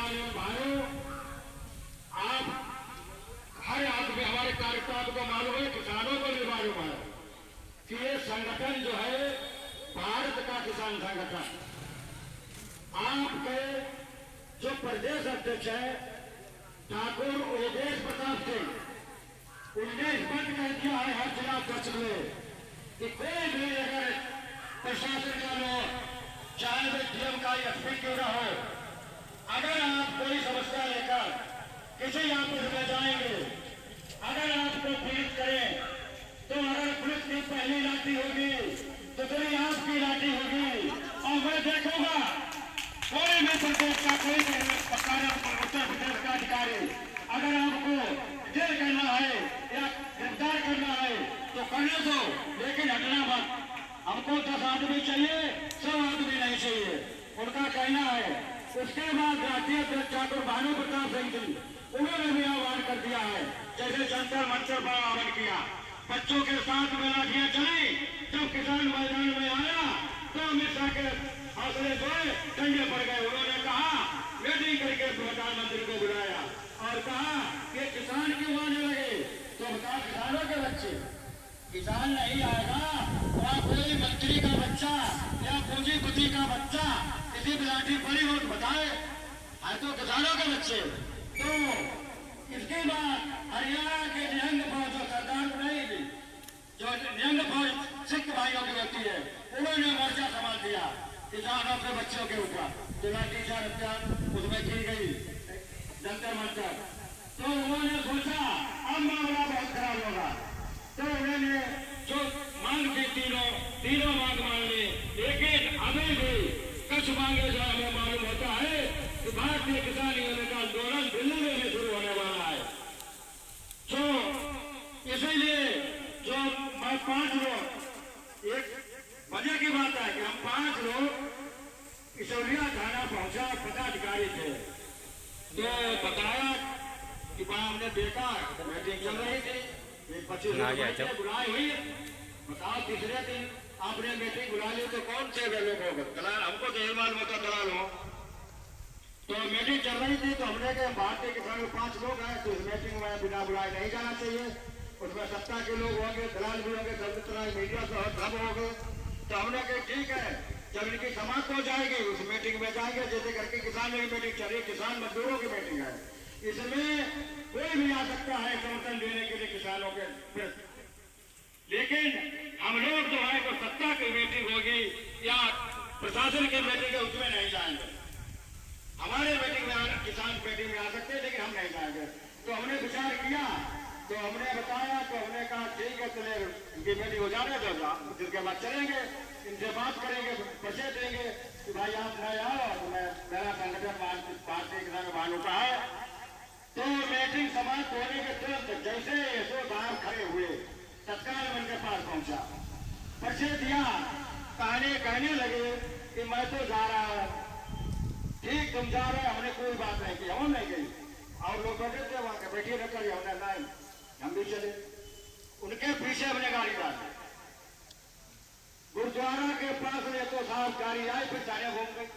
किसान एवं भाइयों, आप हर आदमी हमारे कार्यकर्ताओं को मालूम है, किसानों को भी मालूम है कि ये संगठन जो है भारत का किसान संगठन, आपके जो प्रदेश अध्यक्ष है ठाकुर योगेश प्रताप सिंह, उनने स्पष्ट कह दिया है हर चुनाव पक्ष में कि कोई भी अगर प्रशासन का लोग, चाहे वे डीएम का एसपी क्यों ना हो, अगर आप कोई समस्या लेकर किसी ऑफिस में जाएंगे, अगर आपको पीड़ित करें तो अगर पुलिस की पहली लाठी होगी तो दूसरी आपकी लाठी होगी। और मैं देखूंगा कोई भी प्रदेश का कोई उत्तर प्रदेश का अधिकारी अगर आपको जेल करना है या गिरफ्तार करना है तो करने दो, लेकिन हटना मत। हमको 10 आदमी चाहिए, 100 आदमी नहीं चाहिए, उनका कहना है। उसके बाद राष्ट्रीय अध्यक्ष ठाकुर भानु प्रताप सिंह जी, उन्होंने भी आह्वान कर दिया है, जैसे जंतर मंतर पर आह्वान किया, बच्चों के साथ में लाठियां चली, जब किसान मैदान में आया तो अमित शाह के हौसले पर ठंडे पड़ गए। उन्होंने कहा, मीटिंग करके प्रधानमंत्री को बुलाया और कहा कि किसान क्यों आने लगे, तो बता किसानों के बच्चे, किसान नहीं आएगा वहाँ कोई मंत्री का बच्चा या पूंजीपति का बच्चा किसी भी लाठी पड़ी हो बताए, है तो किसानों के बच्चे। तो इसके बाद हरियाणा के निहंग फौज जो सरदार बनाई थी, जो निहंग फौज सिख भाइयों की होती है, उन्होंने मोर्चा संभाल दिया किसानों के बच्चों के ऊपर, जो लाठीचार्ज अभियान उसमें की गई जंतर मंतर। तो उन्होंने सोचा अब मामला बहुत खराब होगा, तो उन्होंने जो मांग की तीनों मांग मान ली, लेकिन अभी भी कुछ मांगे जो हमें मालूम होता है कि भारतीय किसान यूनियन का आंदोलन दिल्ली में भी शुरू होने वाला है। तो इसीलिए जो मैं 5 लोग, एक वजह की बात है कि हम 5 लोग इसौलिया थाना पहुंचा, पदाधिकारी थे, तो बताया कि वहां हमने देखा मीटिंग चल रही थी, 25 बुलाई हुई, बताओ तीसरे दिन आपने मीटिंग बुला ली तो कौन से लोग होगा दलाल, हमको तो यही मालूम होता दलाल हो। तो मीटिंग चल रही थी तो हमने कहा भारतीय किसान में 5 लोग हैं तो इस मीटिंग में बिना बुलाए नहीं जाना चाहिए, उसमें सत्ता के लोग होंगे, दलाल भी होंगे, सब तरह मीडिया से सब होंगे। तो हमने कहा ठीक है, जब इनकी समाप्त हो जाएगी उस मीटिंग में जाएंगे, जैसे करके किसानों की मीटिंग चल रही, किसान मजदूरों की मीटिंग है, इसमें कोई भी आ सकता है समर्थन देने के लिए किसानों के प्रति। लेकिन हम लोग जो है तो सत्ता की मीटिंग होगी या प्रशासन की मीटिंग है उसमें नहीं जाएंगे, हमारे मीटिंग में किसान मीटिंग में आ सकते हैं लेकिन हम नहीं जाएंगे। तो हमने विचार किया, तो हमने बताया, तो हमने कहा ठीक है चले इनकी मीटिंग हो जाने दो, जिसके बाद चलेंगे, इनसे बात करेंगे, पैसे देंगे कि भाई आप नए आओ, तो मैं मेरा संगठन भारतीय किसान भानु का है। तो मीटिंग समाप्त होने के तुरंत जैसे यशो साहब खड़े हुए, तत्काल उनके पास पहुंचा, पैसे दिया, कहने लगे कि मैं तो जा रहा हूं। ठीक तुम जा रहे, हमने कोई बात नहीं की, हम नहीं गई, और लोग बैठे थे वहां के, बैठिए रखकर हमने नहीं, हम भी चले, उनके पीछे हमने गाड़ी डाल दी, गुरुद्वारा के पास ले तो साहब गाड़ी आई, फिर सारे घूम गई,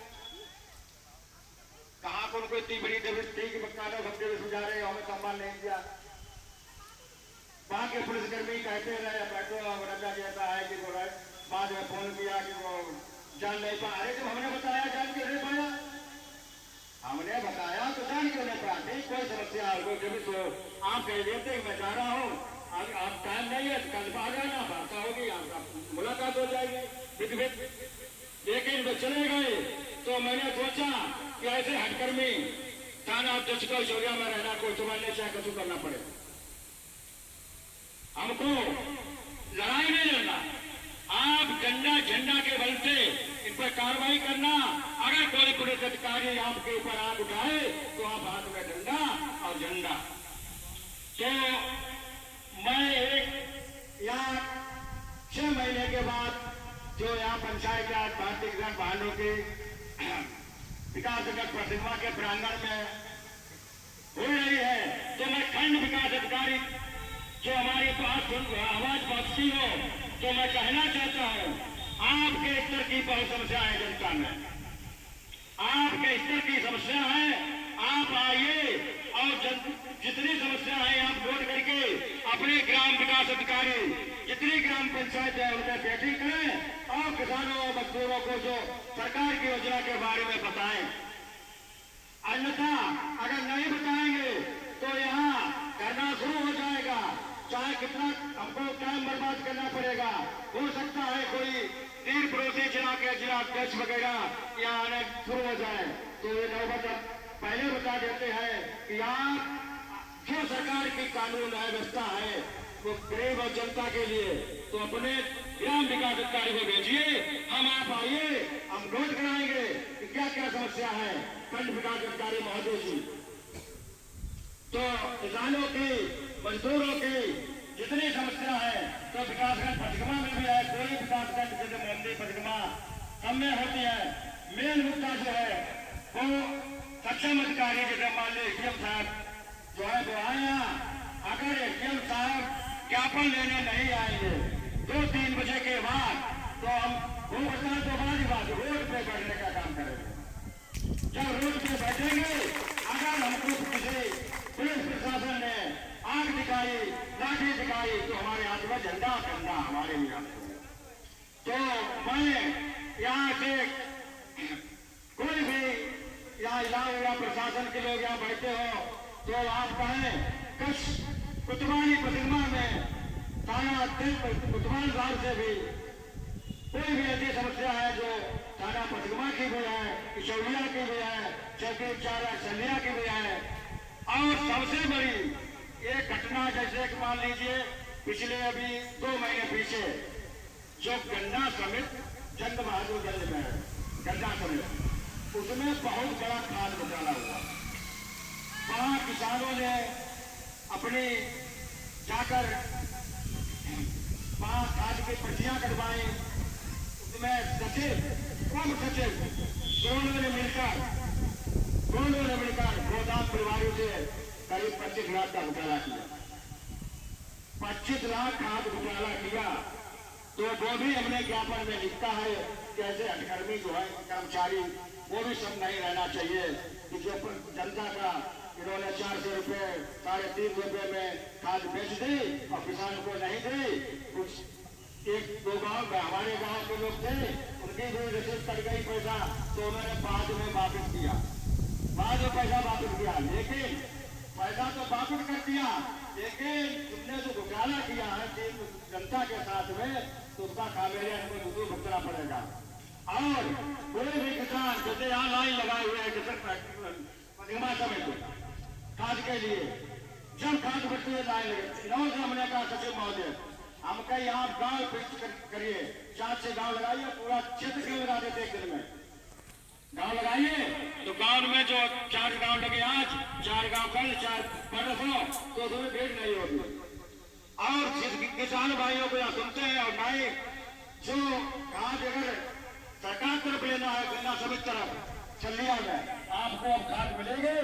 कहाँ पर उनको इतनी बड़ी डेबिट थी कि बकायदा सबके भी सुझा रहे, हमें सम्मान नहीं दिया। वहां के पुलिसकर्मी कहते रहे बैठो, रजा कहता है कि वो बाद में फोन किया कि वो जान नहीं पा रहे, जब हमने बताया जान क्यों नहीं पाया, हमने बताया तो जान क्यों नहीं पाया, नहीं कोई समस्या आपको, जब तो आप कह देते मैं जा रहा हूँ, आप टाइम नहीं है कल आ जाना, वार्ता होगी, आपका मुलाकात हो जाएगी, लेकिन वे चले गए। तो मैंने सोचा कि ऐसे हटकर्मी थाना अध्यक्ष को चौरिया में रहना, कोई तुम्हारे चाहे कुछ करना पड़े, हमको लड़ाई नहीं लड़ना, आप झंडा के बल से इन पर कार्रवाई करना, अगर कोई पुलिस अधिकारी आपके ऊपर आग उठाए तो आप हाथ में डंडा और झंडा। तो मैं या 6 महीने के बाद जो यहाँ पंचायत राज भारतीय किसान भानु के विकास प्रतिमा के प्रांगण में हो रही है, तो मैं खंड विकास अधिकारी जो हमारे पास आवाज पहुंचती हो, तो मैं कहना चाहता हूं, आपके स्तर की बहुत समस्या है जनता में, आपके स्तर की समस्या है आप आइए और जितनी समस्या है आप नोट करके अपने ग्राम विकास अधिकारी जितनी ग्राम पंचायत है उनमें बैठक करें और किसानों और मजदूरों को जो सरकार की योजना के बारे में बताएं। अन्यथा अगर नहीं बताएंगे तो यहाँ करना शुरू हो जाएगा, चाहे कितना हमको टाइम बर्बाद करना पड़ेगा। हो सकता है कोई तीर पड़ोसी जिला के जिला अध्यक्ष वगैरह यहाँ आने शुरू हो जाए तो ये नौबत पहले बता देते हैं कि आप जो सरकार की कानून है व्यवस्था है वो गरीब और जनता के लिए, तो अपने ग्राम विकास अधिकारी को भेजिए, हम आप आइए, हम नोट कराएंगे कि क्या क्या समस्या है। खंड विकास अधिकारी महोदय जी तो किसानों की मजदूरों की जितनी समस्या है तो विकासखंड पचकमा में भी है, कोई विकासखंड जैसे मोहम्मदी पचकमा सब में होती है। मेन मुद्दा जो है वो सक्षम अधिकारी जैसे मान लीजिए एडीएम साहब जो है वो आए यहाँ, अगर एडीएम साहब ज्ञापन लेने नहीं आएंगे 2-3 बजे के बाद तो हम वो घटना तो बाद ही बात रोड पे बैठने का काम करेंगे। जब रोड पे बैठेंगे अगर हमको किसी पुलिस प्रशासन ने आग दिखाई लाठी दिखाई तो हमारे हाथ में झंडा डंडा हमारे भी हाथ में। तो मैं यहाँ से कोई भी यहाँ इलाका प्रशासन के लोग यहाँ बैठे हो तो आप कहें कुछ कुतवानी पसिमा में थाना अध्यक्ष कुतवान साहब से भी कोई भी ऐसी समस्या है जो थाना पसिमा की भी है, किशोरिया की भी है, चौकी चारा संध्या की भी है। और सबसे बड़ी एक घटना जैसे कि मान लीजिए पिछले अभी 2 महीने पीछे जो गन्ना समित जंग बहादुरगंज में है गन्ना समित, उसमें बहुत बड़ा खाद घोटाला हुआ। वहां किसानों ने अपनी जाकर वहां खाद की पर्चियां कटवाई, उसमें सचिव कम सचिव दोनों ने मिलकर गोदाम परिवारों से करीब 25 लाख का घोटाला किया। 25 लाख खाद घोटाला किया तो वो भी हमने ज्ञापन में लिखा है कि ऐसे हटकर्मी जो है कर्मचारी वो भी सब नहीं रहना चाहिए कि जो जनता का इन्होंने 400 रुपये 350 रुपये में खाद बेच दी और किसान को नहीं दी। कुछ 1-2 गांव में हमारे गांव के लोग थे उनकी भी रसीद कट गई पैसा तो उन्होंने बाद में वापिस किया, बाद में पैसा वापिस किया, लेकिन पैसा तो वापिस कर दिया लेकिन तुमने जो घोटाला किया है जनता के साथ में तो उसका खामियाजा हमको जरूर भुगतना पड़ेगा। और कोई भी किसान जैसे यहाँ लाइन लगाए हुए हैं पसिमा समय खाद के लिए, जब खाद बढ़ती है लाइन लगे नौ से हमने कहा सचिव महोदय हम कहीं आप गांव फिक्स करिए, 4 से गांव लगाइए, पूरा क्षेत्र क्यों लगा देते एक दिन में गांव लगाइए। तो गांव में जो 4 गांव लगे आज 4 गांव कल 4 परसों तो उसमें भीड़ नहीं होगी। और किसान भाइयों को यहाँ सुनते हैं और नहीं जो खाद अगर सरकार तरफ लेना है गन्ना समित तरफ चलिया में आपको अब खाद मिलेगी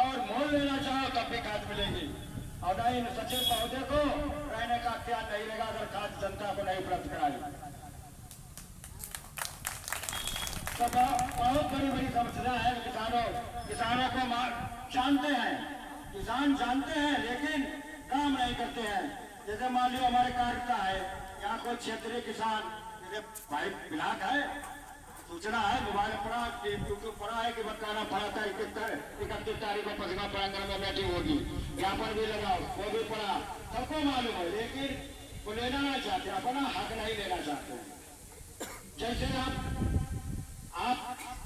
और मोल लेना चाहो तब भी खाद मिलेगी। और नहीं सचिव महोदय को रहने का अख्तियार नहीं रहेगा अगर खाद जनता को नहीं उपलब्ध कराई तो बहुत बड़ी समस्या है। किसानों को जानते हैं, किसान जानते हैं लेकिन काम नहीं करते हैं। जैसे मान लो हमारे कार्यकर्ता है यहाँ कोई क्षेत्रीय किसान जैसे भाई बिलाक है सूचना है मोबाइल पड़ा यूट्यूब पड़ा है कि बताना पड़ा था 31 तारीख को पसिमा प्रांगण में मीटिंग होगी, ज्ञापन भी लगाओ वो भी पड़ा, सबको मालूम है लेकिन वो लेना नहीं चाहते, अपना हक नहीं लेना चाहते। जैसे आप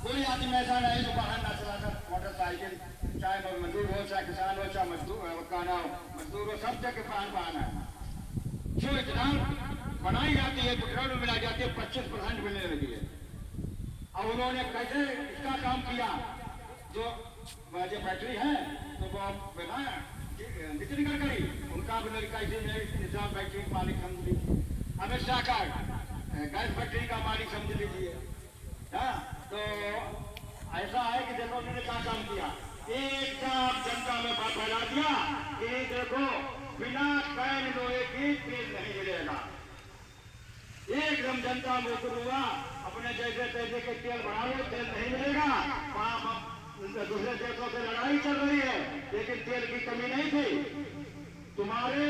कोई आदमी ऐसा नहीं जो बाहर ना चलाकर मोटरसाइकिल चाहे मजदूर हो चाहे किसान हो चाहे मजदूर हो सब जगह पान है। जो इतना बनाई जाती है पेट्रोल में मिलाई जाती है 25% मिलने लगी है। और उन्होंने कैसे इसका काम किया जो फैक्ट्री है तो वो बनाया नितिन गडकरी उनका भी कैसे निजाम फैक्ट्री का मालिक समझ लीजिए, अमित शाह का गैस फैक्ट्री का मालिक समझ लीजिए। तो ऐसा है कि देखो उन्होंने क्या काम किया, एकदम जनता में बात फैला दिया कि देखो बिना कैन लोहे की तेल नहीं मिलेगा। एकदम जनता मुकर हुआ, अपने जैसे तैसे के तेल बढ़ा लो तेल नहीं मिलेगा। दूसरे देशों से लड़ाई चल रही है, लेकिन तेल की कमी नहीं थी। तुम्हारे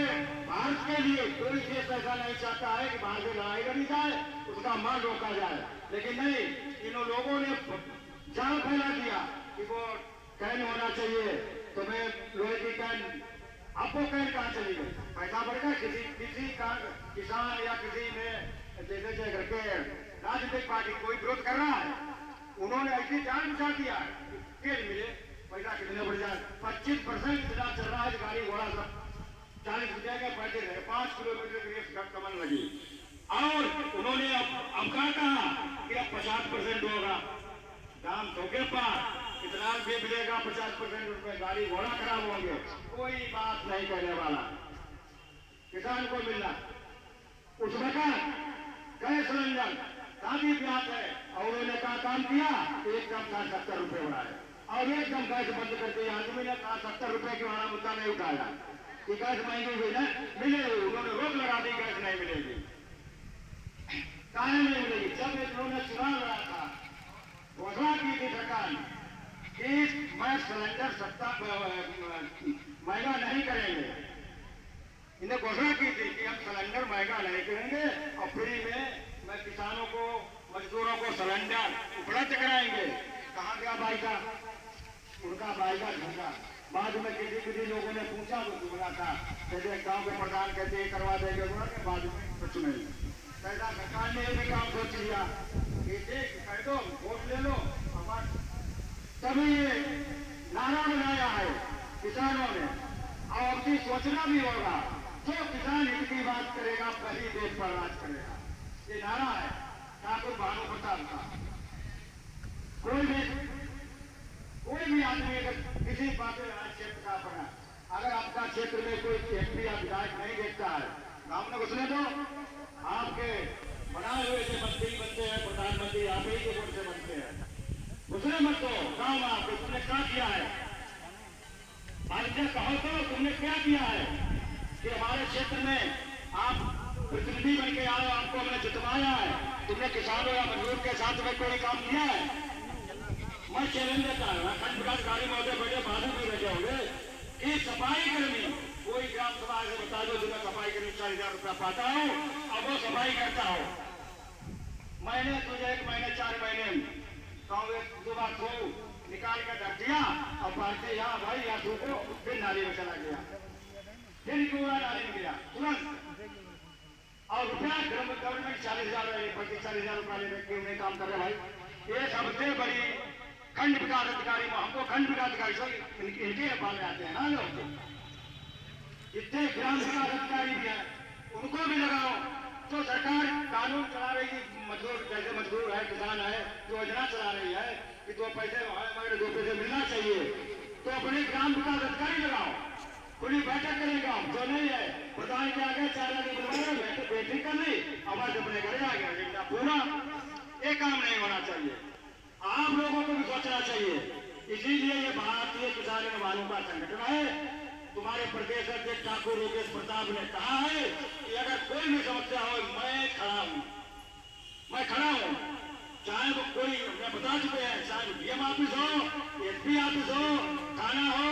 भारत के लिए कोई देश ऐसा नहीं चाहता है कि बाहर से लड़ाई लड़ी जाए, उसका माल रोका जाए, लेकिन नहीं, इन लोगों ने जाल फैला दिया कि वो कैन होना चाहिए। तुम्हें लोहे की कैन, आपको कैन कहाँ चली गई? पैसा बढ़ेगा किसी का किसान या किसी में जैसे करके राजनीतिक पार्टी कोई विरोध कर रहा है, उन्होंने ऐसी जान बिछा दिया तेल मिले, पैसा कितने बढ़ जाए। 25% इतना चल रहा है, गाड़ी घोड़ा सब 40 रुपया के पैसे रहे, 5 किलोमीटर की रेस कमन लगी। और उन्होंने अब कहा कि अब 50% होगा, दाम धोखे पर इतना भी मिलेगा, 50% रुपए, गाड़ी घोड़ा खराब होंगे, कोई बात नहीं करने वाला, किसान को मिलना। उस वक्त गैस सिलेंडर काफी ब्याज है, और उन्होंने कहा काम किया, एकदम था 70 रुपए बढ़ाए, और एकदम गैस बंद करके आदमी ने कहा 70 रुपए की वाला मुद्दा नहीं उठाया कि गैस महंगी हुई ना मिले, उन्होंने रोक लगा दी, गैस नहीं मिलेगी। काहे नहीं मिलेगी? जब इन्होंने चुनाव लड़ा था, घोषणा की थी सरकार कि मैं सिलेंडर सस्ता महंगा नहीं करेंगे, इन्हें घोषणा की थी कि हम सिलेंडर महंगा नहीं करेंगे और फ्री में मैं किसानों को, मजदूरों को सिलेंडर उपलब्ध कराएंगे। कहाँ गया भाई का? उनका भाई का झूठा। बाद में किसी लोगों ने पूछा तो जुमला था, जैसे गांव के प्रधान कहते हैं करवा देंगे, बाद में कुछ नहीं। पैसा सरकार ने भी काम सोच लिया कि देख कह दो, वोट ले लो, तभी ये नारा बनाया है किसानों ने। और अपनी सोचना भी होगा, जो किसान हित की बात करेगा वही देश पर राज करेगा, ये नारा है ठाकुर भानु प्रताप का। कोई भी आदमी अगर किसी बात क्षेत्र का अपना, अगर आपका क्षेत्र में कोई एमपी या विधायक नहीं देखता है, गाँव में घुसने दो, आपके बनाए हुए से मंत्री बनते हैं, प्रधानमंत्री आप ही के वोट से बनते हैं, घुसने मत दो गाँव में। आपको तुमने क्या किया है? भारतीय कहो तो तुमने क्या किया है कि हमारे क्षेत्र में आप प्रतिनिधि बन के आए, आपको हमने जितवाया है, तुमने किसानों या मजदूर के साथ में कोई काम किया है? मैं चैलेंज देता हूँ, खंड विकास गाड़ी में बैठे बाजू में बैठे होंगे कि सफाई कर्मी, कोई ग्राम सभा से बता दो जिन्हें सफाई कर्मी 40,000 रुपया पाता हूँ, अब वो सफाई करता हो, मैंने तुझे 1 महीने 4 महीने कांग्रेस सुबह को निकाल कर रख दिया और पार्टी यहाँ भाई यहाँ को फिर नाली में चला गया, फिर कूड़ा नाली में गया तुरंत। और रुपया गवर्नमेंट 40,000 प्रति 40,000 रुपया लेने क्यों नहीं काम कर रहे भाई? ये सबसे बड़ी खंड विकास अधिकारी, हमको खंड विकास अधिकारी सब इनके पाले आते हैं ना लोग, इतने ग्राम विकास अधिकारी भी हैं, उनको भी लगाओ। तो सरकार कानून चला रही है, मजदूर जैसे मजदूर है, किसान है, योजना चला रही है कि 2 पैसे मगर 2 पैसे मिलना चाहिए, तो अपने ग्राम विकास अधिकारी लगाओ, खुली बैठक करेगा। जो नहीं है प्रधान के आगे 4 आदमी बुलवाया, बैठक कर ली, आवाज अपने घर आ गया, लेकिन पूरा ये काम नहीं होना चाहिए। आप लोगों को भी सोचना चाहिए। इसीलिए ये भारतीय किसान वालों का संगठन है। तुम्हारे प्रदेश अध्यक्ष ठाकुर योगेश प्रताप ने कहा है कि अगर कोई भी समस्या हो मैं खड़ा हूं, चाहे वो कोई, मैं बता चुके हैं, चाहे डीएम ऑफिस हो, एसपी ऑफिस हो, थाना हो,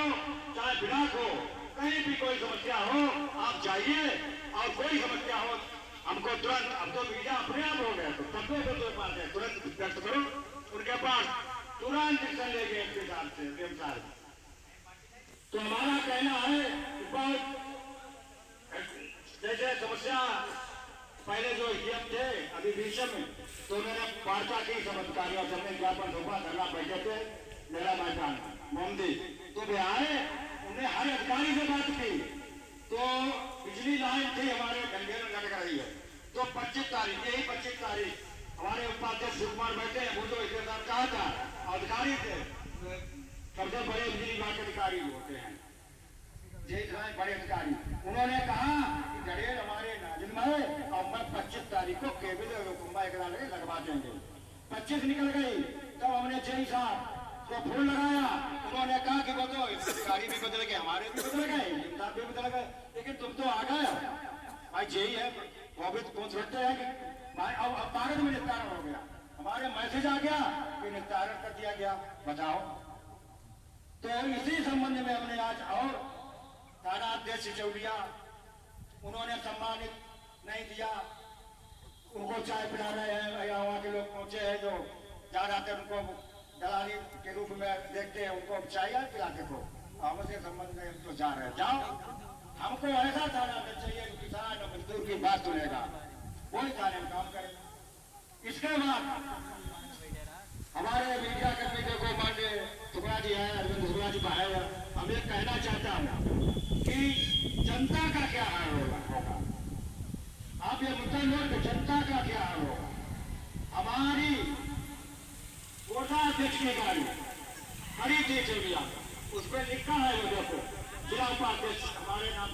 चाहे विधायक हो, कहीं भी कोई समस्या हो आप जाइए, और कोई समस्या हो हमको तुरंत, अब तो मीडिया अपने आप हो गया, तो तब तो पास है, तुरंत व्यक्त करो, उनके पास तुरंत एक्शन लेंगे इसके हिसाब से। तो हमारा कहना है जैसे समस्या पहले जो डीएम थे अभी भीषण में, तो उन्होंने वार्ता की सब अधिकारियों से, अपने ज्ञापन सौंपा, धरना बैठे थे मेरा मैदान मोमदी, तो वे आए, उन्हें हर अधिकारी से बात की, तो बिजली लाइन थी हमारे गंगे में लटक रही है, तो 25 तारीख, यही 25 तारीख हमारे उपाध्यक्ष शिव कुमार बैठे हैं, वो तो इसके साथ कहा था, अधिकारी थे, सबसे बड़े बिजली विभाग के अधिकारी होते हैं बड़े अधिकारी, उन्होंने कहा कि गड़ेल हमारे नाजिल में है और मैं 25 तारीख को केबिल लगवा देंगे। 25 निकल गई, तब हमने 6 साहब को फूल लगाया, उन्होंने कहा कि वो तो अधिकारी भी बदल गए, हमारे भी बदल गए, भी बदल गए, लेकिन तुम तो आ गए भाई, यही है वो भी पूछ रखते हैं कि भाई अब कागज में निस्तारण हो गया, हमारे मैसेज आ गया कि निस्तारण कर दिया गया, बताओ तो इसी संबंध में हमने आज और थाना अध्यक्ष सिचौलिया उन्होंने सम्मानित नहीं दिया, उनको चाय पिला रहे हैं, या वहाँ के लोग पहुंचे हैं जो जा रहे थे उनको दलाली के रूप में देखते हैं, उनको चाय पिलाते को हमसे संबंध में तो जा रहे हैं। जाओ, हमको ऐसा थाना अध्यक्ष चाहिए जो किसान और मजदूर की बात सुनेगा, वही थाने में काम करेगा। इसके बाद हमारे मीडिया कर्मी देखो माननीय शुक्ला जी है, अरविंद शुक्ला जी है, हम ये कहना चाहता हूँ कि जनता का क्या हाल होगा। आप ये मुद्दा लो कि जनता का क्या हाल होगा। हमारी कोटा अध्यक्ष की गाड़ी खड़ी थी चौलिया, उस पर लिखा है वो देखो जिला उपाध्यक्ष हमारे नाम